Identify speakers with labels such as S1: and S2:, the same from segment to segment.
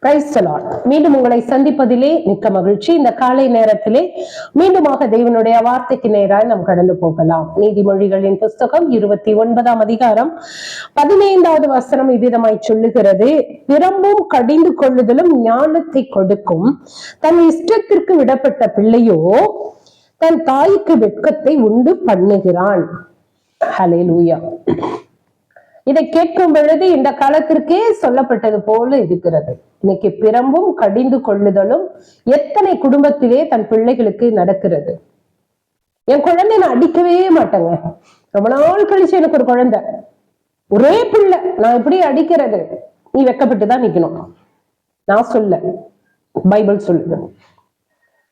S1: Praise the Lord. மீண்டும் உங்களை சந்திப்பதிலே மிக்க மகிழ்ச்சி. இந்த காலை நேரத்திலே மீண்டுமாக தேவனுடைய வார்த்தைக்கு நேராக நாம் கடந்து போகலாம். நீதிமொழிகளின் புஸ்தகம் 29ஆம் அதிகாரம் 15வது வசனம் இவ்விதமாய் சொல்லுகிறது: பிரம்பும் கடிந்து கொள்ளுதலும் ஞானத்தை கொடுக்கும், தன் இஷ்டத்திற்கு விடப்பட்ட பிள்ளையோ தன் தாய்க்கு வெட்கத்தை உண்டு பண்ணுகிறான். ஹல்லேலூயா. இதை கேட்கும் பொழுது இந்த காலத்திற்கே சொல்லப்பட்டது போல இருக்கிறது. இன்னைக்கு பிரம்பும் கடிந்து கொள்ளுதலும் எத்தனை குடும்பத்திலே தன் பிள்ளைகளுக்கு நடக்கிறது. என் குழந்தை நான் அடிக்கவே மாட்டேங்க. ரொம்ப நாள் கழிச்சு எனக்கு ஒரு குழந்தை, ஒரே பிள்ளை, நான் எப்படி அடிக்கிறது? நீ வெக்கப்பட்டுதான் நிக்கணும். நான் சொல்ல, பைபிள் சொல்லுது.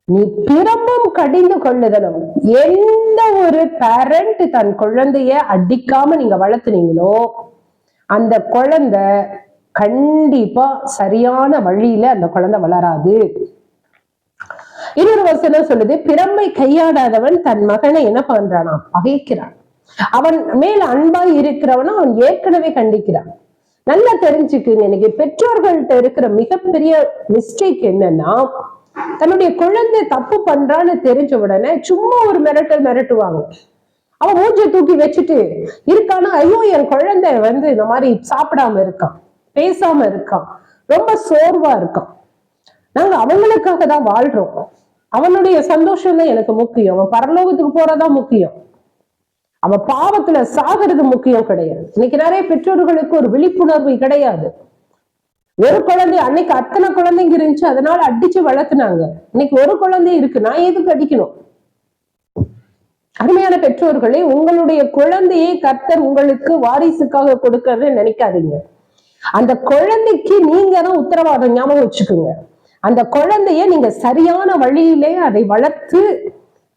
S1: நீ பிரம்பும் கடிந்து கொள்ளுதலும். எந்த ஒரு பேரண்ட் தன் குழந்தைய அடிக்காம நீங்க வளர்த்துனீங்களோ அந்த குழந்தை கண்டிப்பா சரியான வழியில அந்த குழந்தை வளராது. இன்னொரு வசனம் சொல்லுது, பிரம்பை கையாடாதவன் தன் மகனை என்ன பண்றானா? பகைக்கிறான். அவன் மேல் அன்பாய் இருக்கிறவனும் அவன் ஏற்கனவே கண்டிக்கிறான். நல்லா தெரிஞ்சுக்குங்க, இன்னைக்கு பெற்றோர்கள்ட்ட இருக்கிற மிகப்பெரிய மிஸ்டேக் என்னன்னா, தன்னுடைய குழந்தை தப்பு பண்றான்னு தெரிஞ்ச உடனே சும்மா ஒரு மிரட்டுவாங்க. அவன் மூஞ்ச தூக்கி வச்சுட்டு இருக்கானா, ஐயோ என் குழந்தை இந்த மாதிரி சாப்பிடாம இருக்கான், பேசாம இருக்கான், ரொம்ப சோர்வா இருக்கான், நாங்க அவங்களுக்காக தான் வாழ்றோம், அவனுடைய சந்தோஷம் தான் எனக்கு முக்கியம், அவன் பரலோகத்துக்கு போறதான் முக்கியம், அவன் பாவத்துல சாகிறது முக்கியம் கிடையாது. இன்னைக்கு நிறைய பெற்றோர்களுக்கு ஒரு விழிப்புணர்வு கிடையாது. ஒரு குழந்தை, அன்னைக்கு அத்தனை குழந்தைங்க இருந்துச்சு, அதனால அடிச்சு வளர்த்துனாங்க. இன்னைக்கு ஒரு குழந்தை இருக்கு, நான் எதுக்கு அடிக்கணும்? அருமையான பெற்றோர்களே, உங்களுடைய குழந்தையை கர்த்தர் உங்களுக்கு வாரிசுக்காக கொடுக்கறது நினைக்காதீங்க. அந்த குழந்தைக்கு நீங்க தான் உத்தரவாதம். ஞாபகம் வச்சுக்கோங்க. அந்த குழந்தைய நீங்க சரியான வழியிலே அதை வளர்த்து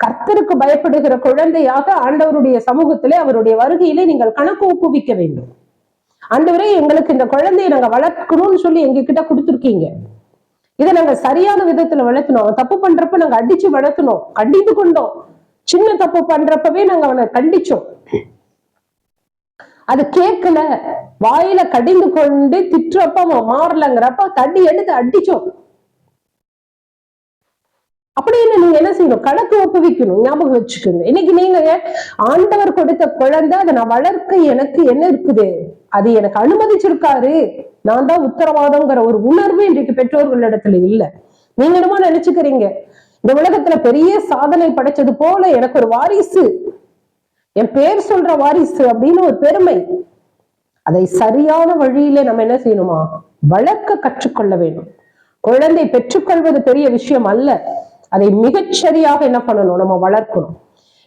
S1: கர்த்தருக்கு பயப்படுகிற குழந்தையாக ஆண்டவருடைய சமூகத்திலே அவருடைய வருகையிலே நீங்கள் கணக்கு ஒப்புவிக்க வேண்டும். ஆண்டவரே, எங்களுக்கு இந்த குழந்தையை நாங்க வளர்க்கணும்னு சொல்லி எங்க கிட்ட கொடுத்துருக்கீங்க, இதை நாங்க சரியான விதத்துல வளர்த்தணும். அவன் தப்பு பண்றப்ப நாங்க அடிச்சு வளர்த்தணும், கண்டித்து கொண்டோம். சின்ன தப்பு பண்றப்பவே நாங்க அவனை கண்டிச்சோம். அது கேட்கல, வாயில கடிந்து கொண்டு திட்டுறப்ப அவன் மாறலங்கிறப்ப தடி எடுத்து அடிச்சோம். அப்படின்னு நீங்க என்ன செய்யணும்? கணக்கு ஒப்புவிக்கணும். ஞாபகம் வச்சுக்கோங்க. இன்னைக்கு நீங்க ஆண்டவர் கொடுத்த குழந்தை, அதை நான் வளர்க்க எனக்கு என்ன இருக்குது, அது எனக்கு அனுமதிச்சிருக்காரு, நான் தான் உத்தரவாதம்ங்கிற ஒரு உணர்வு இன்றைக்கு பெற்றோர்களிடத்துல இல்லை. நீங்க என்னமோ நினைச்சுக்கிறீங்க, இந்த உலகத்துல பெரிய சாதனை படைச்சது போல எனக்கு ஒரு வாரிசு, என் பேர் சொல்ற வாரிசு அப்படின்னு ஒரு பெருமை. அதை சரியான வழியில நம்ம என்ன செய்யணுமா? வளர்க்க கற்றுக்கொள்ள வேண்டும். குழந்தை பெற்றுக்கொள்வது பெரிய விஷயம் அல்ல, அதை மிகச்சரியாக என்ன பண்ணணும்? நம்ம வளர்க்கணும்.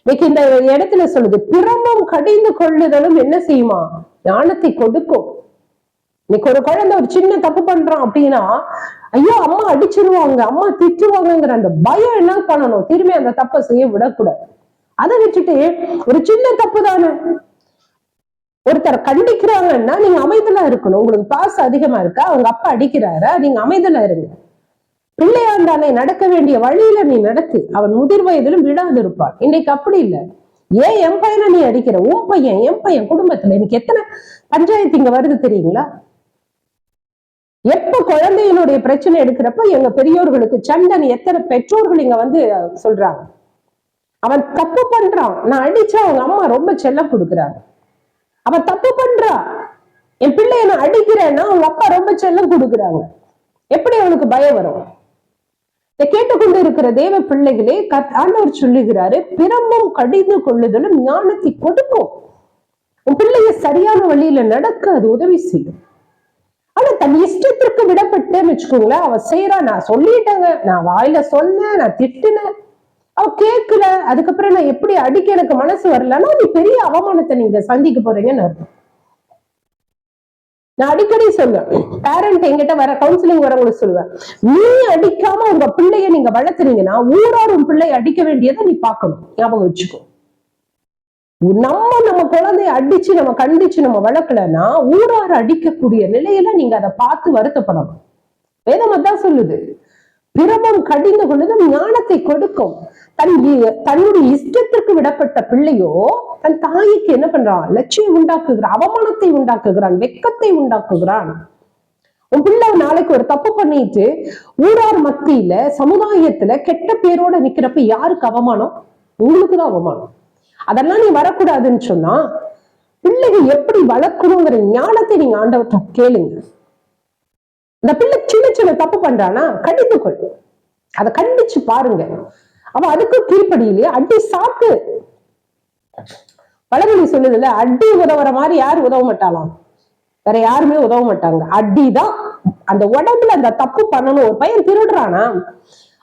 S1: இன்னைக்கு இந்த இடத்துல சொல்லுது, பிரம்பும் கடிந்து கொள்ளுதலும் என்ன செய்யுமா? ஞானத்தை கொடுக்கும். இன்னைக்கு ஒரு குழந்தை ஒரு சின்ன தப்பு பண்றான் அப்படின்னா, ஐயோ அம்மா அடிச்சிருவாங்க, அம்மா திட்டுவாங்கங்கிற அந்த பயம் என்ன பண்ணணும்? திரும்பி அந்த தப்பை செய்ய விடக்கூடாது. அதை விட்டுட்டு ஒரு சின்ன தப்பு தானே, ஒருத்தரை கண்டிக்கிறாங்கன்னா நீங்க அமைதலா இருக்கணும். உங்களுக்கு பாசம் அதிகமா இருக்கா, அவங்க அப்பா அடிக்கிறாரா, நீங்க அமைதலா இருங்க. பிள்ளையாண்டானே நடக்க வேண்டிய வழியில நீ நடத்து, அவன் முதிர் வயதிலும் விடாது இருப்பான். இன்னைக்கு அப்படி இல்லை. ஏன் என் பையனை நீ அடிக்கிற? உன் பையன், என் பையன். குடும்பத்துல இன்னைக்கு எத்தனை பஞ்சாயத்து இங்க வருது தெரியுங்களா? எப்ப குழந்தையினுடைய பிரச்சனை எடுக்கிறப்ப எங்க பெரியோர்களுக்கு சண்டன் எத்தனை பெற்றோர்கள் இங்க சொல்றாங்க. அவன் தப்பு பண்றான், நான் அடிச்சா அவங்க அம்மா ரொம்ப செல்லம் கொடுக்குறாங்க. அவன் தப்பு பண்றான், என் பிள்ளைய நான் அடிக்கிறேன்னா அவங்க அப்பா ரொம்ப செல்லம் கொடுக்குறாங்க. எப்படி அவனுக்கு பயம் வரும்? இதை கேட்டுக்கொண்டு இருக்கிற தேவ பிள்ளைகளே, ஆண்டவர் சொல்லுகிறாரு, பிரம்பும் கடிந்து கொள்ளுதலும் ஞானத்தை கொடுக்கும். உன் பிள்ளைய சரியான வழியில நடக்க அது உதவி செய்யும். ஆனா தன் இஷ்டத்திற்கு விடப்பட்டேன்னு வச்சுக்கோங்களேன், அவ செய்யறா, நான் சொல்லிட்டேங்க, நான் வாயில சொன்னேன், நான் திட்டினேன், அவ கேட்கல, அதுக்கப்புறம் நான் எப்படி அடிக்க எனக்கு மனசு வரலன்னா நீ பெரிய அவமானத்தை நீங்க சந்திக்க போறீங்கன்னு அர்த்தம். நான் அடிக்கடி சொல்லுவேன், பேரண்ட் என்கிட்ட வர கவுன்சிலிங் வரவங்களுக்கு சொல்லுவேன், நீ அடிக்காம உங்க பிள்ளைய நீங்க வளர்த்துறீங்கன்னா ஊரார் உன் பிள்ளைய அடிக்க வேண்டியதை நீ பார்க்கணும். ஞாபகம் வச்சுக்கோ. நம்ம குழந்தைய அடிச்சு நம்ம கண்டிச்சு நம்ம வளர்க்கலன்னா ஊரார் அடிக்கக்கூடிய நிலையில நீங்க அதை பார்த்து வருத்தப்படணும். வேதம் அதான் சொல்லுது, பிரம்பம் கடிந்து கொள்ளுதல் ஞானத்தை கொடுக்கும். தன்னுடைய இஷ்டத்திற்கு விடப்பட்ட பிள்ளையோ தன் தாய்க்கு என்ன பண்றான்? லட்சியம் உண்டாக்குகிறான், அவமானத்தை உண்டாக்குகிறான், வெட்கத்தை உண்டாக்குகிறான். உன் பிள்ளை நாளைக்கு ஒரு தப்பு பண்ணிட்டு ஊரார் மத்தியில சமுதாயத்துல கெட்ட பேரோட நிக்கிறப்ப யாருக்கு அவமானம்? உங்களுக்குதான் அவமானம். அதெல்லாம் நீ வரக்கூடாதுன்னு சொன்னா பிள்ளைகள் எப்படி வளர்க்கணுங்கிற ஞானத்தை நீங்க ஆண்டவர்கிட்ட கேளுங்க. இந்த பிள்ளை சின்ன சின்ன தப்பு பண்றானா கண்டித்துக்கொள், அதை கண்டிச்சு பாருங்க. அவன் அதுக்கும் கீழ்ப்படியிலேயே அடி சாப்பிட்டு. பழமொழி சொல்லுதுல, அடி உதவுற மாதிரி யாரு உதவ மாட்டாளாம், வேற யாருமே உதவ மாட்டாங்க. அடிதான் அந்த உடம்புல அந்த தப்பு பண்ணணும். ஒரு பையன் திருடுறானா,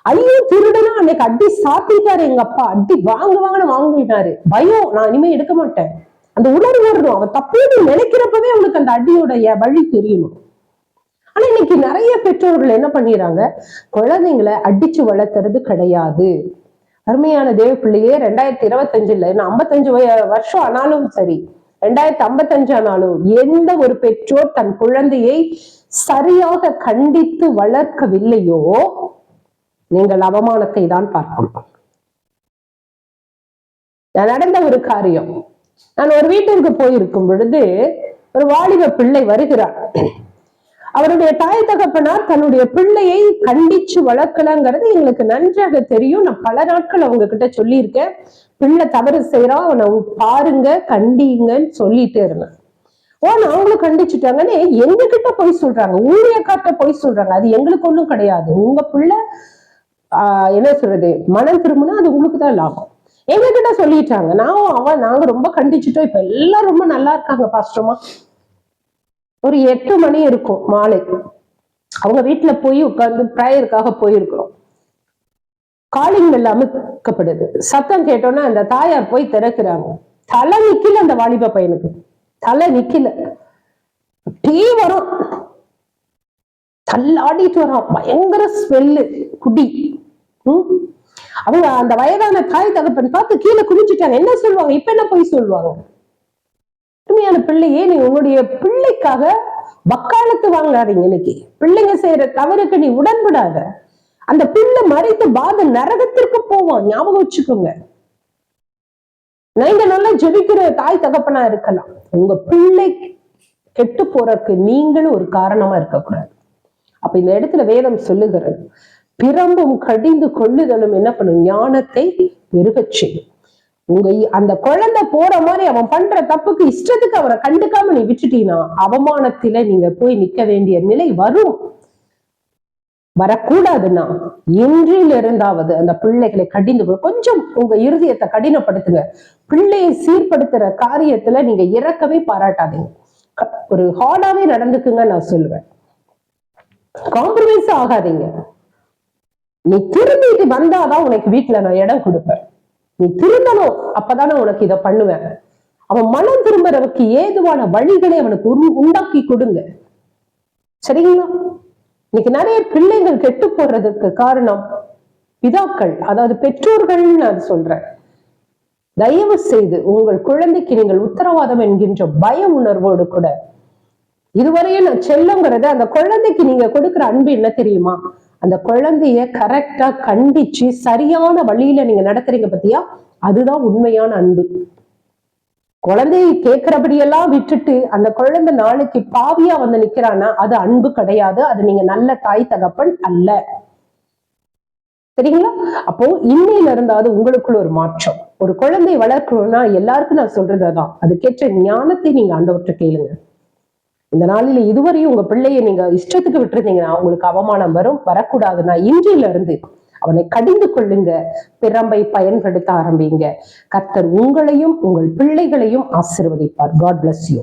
S1: ஐயோ திருடுனா அன்னைக்கு அடி சாத்திட்டாரு எங்க அப்பா, அடி வாங்குவாங்கன்னு வாங்கிட்டாரு, பயம், நான் இனிமே எடுக்க மாட்டேன், அந்த உணர்வு வரணும். அவன் தப்புன்னு நினைக்கிறப்பவே அவனுக்கு அந்த அடியோடைய வழி தெரியணும். ஆனா இன்னைக்கு நிறைய பெற்றோர்கள் என்ன பண்ணிடுறாங்க, குழந்தைங்களை அடிச்சு வளர்த்துறது கிடையாது. அருமையான தேவ பிள்ளையே, 2025 இன்னும் 55 வருஷம் ஆனாலும் சரி, 2055 ஆனாலும் எந்த ஒரு பெற்றோர் தன் குழந்தையை சரியாக கண்டித்து வளர்க்கவில்லையோ நீங்கள் அவமானத்தை தான் பார்க்கணும். நடந்த ஒரு காரியம், நான் ஒரு வீட்டிற்கு போயிருக்கும் பொழுது ஒரு வாலிப பிள்ளை வருகிறார். அவருடைய தாய் தகப்பனார் தன்னுடைய பிள்ளையை கண்டிச்சு வளர்க்கலங்கிறது எங்களுக்கு நன்றாக தெரியும். நான் பல நாட்கள் அவங்க கிட்ட சொல்லியிருக்கேன், பிள்ளை தவறு செய்யறான் அவனை பாருங்க கண்டிங்கன்னு சொல்லிட்டே இருந்தேன். அவங்களும் கண்டிச்சுட்டாங்கன்னு எங்க கிட்ட போய் சொல்றாங்க, ஊழியக்கார்ட்ட போய் சொல்றாங்க. அது எங்களுக்கு ஒண்ணும் கிடையாது, உங்க பிள்ளை என்ன சொல்றது மனம் திரும்பினா அது உங்களுக்கு தான் லாபம். எங்க கிட்ட சொல்லிட்டாங்க, நாங்க ரொம்ப கண்டிச்சுட்டோம், இப்ப எல்லாம் ரொம்ப நல்லா இருக்காங்க பாஸ்டர்மா. ஒரு 8 மணி இருக்கும் மாலை, அவங்க வீட்டுல போய் உட்கார்ந்து பிரேயருக்காக போயிருக்கிறோம். காலிங் இல்லாம கேட்கப்படுது, சத்தம் கேட்டோன்னா அந்த தாயார் போய் திறக்கிறாங்க. தலை நிக்கல அந்த வாலிப பையனுக்கு, தலை நிக்கல, டீ வரும், தள்ளாடிட்டு வரான், பயங்கர ஸ்மெல்லு, குடி. அவங்க அந்த வயதான தாய் தகப்பன் பார்த்து கீழே குடிச்சிட்டாங்க. என்ன சொல்லுவாங்க இப்ப, என்ன போய் சொல்லுவாங்க? உண்மையான பிள்ளையே, நீ உன்னுடைய பிள்ளைக்காக வக்காலத்து வாங்காதீங்க. இன்னைக்கு பிள்ளைங்க செய்யற தவறுக்கு நீ உடன்படாத. அந்த பிள்ளை மறைத்து பாத நரகத்திற்கு போவான், ஞாபகம் வச்சுக்கோங்க. நீங்க நல்லா ஜெபிக்கிற தாய் தகப்பனா இருக்கலாம், உங்க பிள்ளை கெட்டு போறதுக்கு நீங்களும் ஒரு காரணமா இருக்கக்கூடாது. அப்ப இந்த இடத்துல வேதம் சொல்லுகிறது, பிரம்பும் கடிந்து கொள்ளுதலும் என்ன பண்ணும், ஞானத்தை பெருகச் செய்யும். உங்க அந்த குழந்தை போற மாதிரி அவன் பண்ற தப்புக்கு இஷ்டத்துக்கு அவரை கண்டுக்காம நீ விட்டுட்டீங்கன்னா அவமானத்தில நீங்க போய் நிக்க வேண்டிய நிலை வரும். வரக்கூடாதுன்னா இன்றில் இருந்தாவது அந்த பிள்ளைகளை கடிந்து கொஞ்சம் உங்க இருதயத்தை கடினப்படுத்துங்க. பிள்ளையை சீர்படுத்துற காரியத்துல நீங்க இறக்கவே பாராட்டாதீங்க, ஒரு ஹார்டாவே நடந்துக்குங்க. நான் சொல்லுவேன், காம்ப்ரமைஸ் ஆகாதீங்க. நீ திரும்பிட்டு வந்தாதான் உனக்கு வீட்டுல நான் இடம் கொடுப்பேன், நீ திருந்தணும், அப்பதானே உனக்கு இதை பண்ணுவேன். அவன் மனம் திரும்புறவுக்கு ஏதுவான வழிகளை அவனுக்கு உண்டாக்கி கொடுங்க, சரிங்களா? இன்னைக்கு நிறைய பிள்ளைகள் கெட்டு போடுறதுக்கு காரணம் பிதாக்கள், அதாவது பெற்றோர்கள். நான் சொல்றேன், தயவு செய்து உங்கள் குழந்தைக்கு நீங்கள் உத்தரவாதம் என்கின்ற பய உணர்வோடு கூட, இதுவரையும் நான் செல்லுங்கிறத அந்த குழந்தைக்கு நீங்க கொடுக்கிற அன்பு என்ன தெரியுமா, அந்த குழந்தைய கரெக்டா கண்டிச்சு சரியான வழியில நீங்க நடத்துறீங்க பத்தியா, அதுதான் உண்மையான அன்பு. குழந்தையை கேட்கிறபடியெல்லாம் விட்டுட்டு அந்த குழந்தை நாளைக்கு பாவியா வந்து நிக்கிறானா அது அன்பு கிடையாது, அது நீங்க நல்ல தாய் தகப்பன் அல்ல, சரிங்களா? அப்போ இன்னையில இருந்தாவது உங்களுக்குள்ள ஒரு மாற்றம். ஒரு குழந்தையை வளர்க்கணும்னா எல்லாருக்கும் நான் சொல்றதுதான், அதுக்கேற்ற ஞானத்தை நீங்க ஆண்டவர்கிட்ட கேளுங்க. இந்த நாளில இதுவரையும் உங்க பிள்ளைய நீங்க இஷ்டத்துக்கு விட்டுருந்தீங்கன்னா உங்களுக்கு அவமானம் வரும். வரக்கூடாதுன்னா இன்றில இருந்து அவனை கடிந்து கொள்ளுங்க, பிரம்பை பயன்படுத்த ஆரம்பிங்க. கர்த்தர் உங்களையும் உங்கள் பிள்ளைகளையும் ஆசீர்வதிப்பார். God bless you.